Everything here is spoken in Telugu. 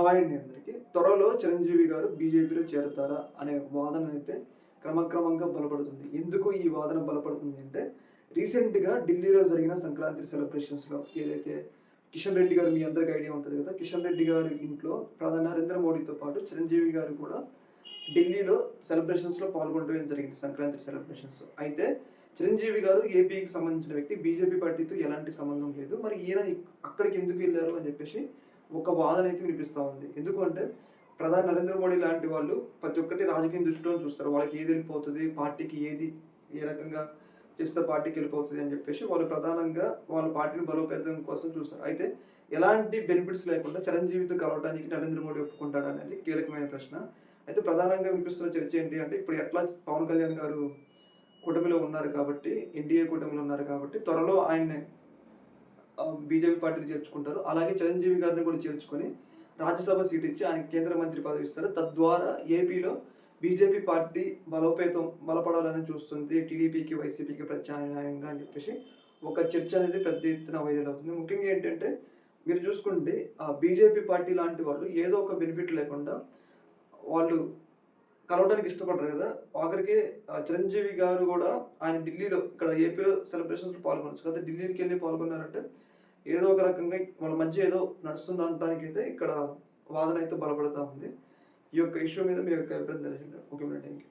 హాయ్ అండి అందరికీ. త్వరలో చిరంజీవి గారు బీజేపీలో చేరతారా అనే వాదన అయితే క్రమక్రమంగా బలపడుతుంది. ఎందుకు ఈ వాదన బలపడుతుంది అంటే రీసెంట్‌గా ఢిల్లీలో జరిగిన సంక్రాంతి సెలబ్రేషన్స్‌లో ఏదైతే కిషన్ రెడ్డి గారు మీ అందరికి ఐడియా ఉంటది కదా! కిషన్ రెడ్డి గారి ఇంట్లో ప్రధాని నరేంద్ర మోడీతో పాటు చిరంజీవి గారు కూడా ఢిల్లీలో సెలబ్రేషన్స్‌లో పాల్గొనడం జరిగింది. సంక్రాంతి సెలబ్రేషన్స్. అయితే చిరంజీవి గారు ఏపీకి సంబంధించిన వ్యక్తి. బీజేపీ పార్టీతో ఎలాంటి సంబంధం లేదు. మరి ఈయన అక్కడికి ఎందుకు వెళ్లారు అని చెప్పేసి ఒక వాదన అయితే వినిపిస్తా ఉంది. ఎందుకు అంటే ప్రధాని నరేంద్ర మోడీ లాంటి వాళ్ళు ప్రతి ఒక్కటి రాజకీయం దృష్టిలోనే చూస్తారు. వాళ్ళకి ఏది వెళ్ళిపోతది, పార్టీకి ఏది ఏ రకంగా చేస్తే పార్టీకి వెళ్ళిపోతది అని చెప్పేసి వాళ్ళు ప్రధానంగా వాళ్ళ పార్టీని బలోపేతం కోసం చూస్తారు. అయితే ఎలాంటి బెనిఫిట్స్ లేకుండా చిరంజీవితో కలవడానికి నరేంద్ర మోడీ ఒప్పుకుంటాడా అనేది కీలకమైన ప్రశ్న. అయితే ప్రధానంగా వినిపిస్తున్న చర్చ ఏంటి అంటే ఇప్పుడు ఎట్లా పవన్ కళ్యాణ్ గారు కూటమిలో ఉన్నారు కాబట్టి, ఎన్‌డీఏ కూటమిలో ఉన్నారు కాబట్టి త్వరలో ఆయన్ని బీజేపీ పార్టీని చేర్చుకుంటారు. అలాగే చిరంజీవి గారిని కూడా చేర్చుకొని రాజ్యసభ సీట్ ఇచ్చి ఆయనకి కేంద్ర మంత్రి పదవి ఇస్తారు. తద్వారా ఏపీలో బీజేపీ పార్టీ బలపడాలని చూస్తుంది. టీడీపీకి, వైసీపీకి ప్రత్యామ్నాయంగా అని చెప్పేసి ఒక చర్చ అనేది పెద్ద ఎత్తున వైరల్ అవుతుంది. ముఖ్యంగా ఏంటంటే మీరు చూసుకుంటే బీజేపీ పార్టీ లాంటి వాళ్ళు ఏదో ఒక బెనిఫిట్ లేకుండా వాళ్ళు కలవడానికి ఇష్టపడరు కదా! ఆఖరికి చిరంజీవి గారు కూడా ఆయన ఢిల్లీలో ఇక్కడ ఏపీలో సెలబ్రేషన్స్‌లో పాల్గొనొచ్చు కదా! ఢిల్లీకెళ్ళి పాల్గొన్నారంటే ఏదో ఒక రకంగా వాళ్ళ మధ్య ఏదో నడుస్తుందనటానికైతే ఇక్కడ వాదన అయితే బలపడతా ఉంది. ఈ యొక్క ఇష్యూ మీద మీ యొక్క అభిప్రాయం తెలియజేయండి. Okay madam. Thank you.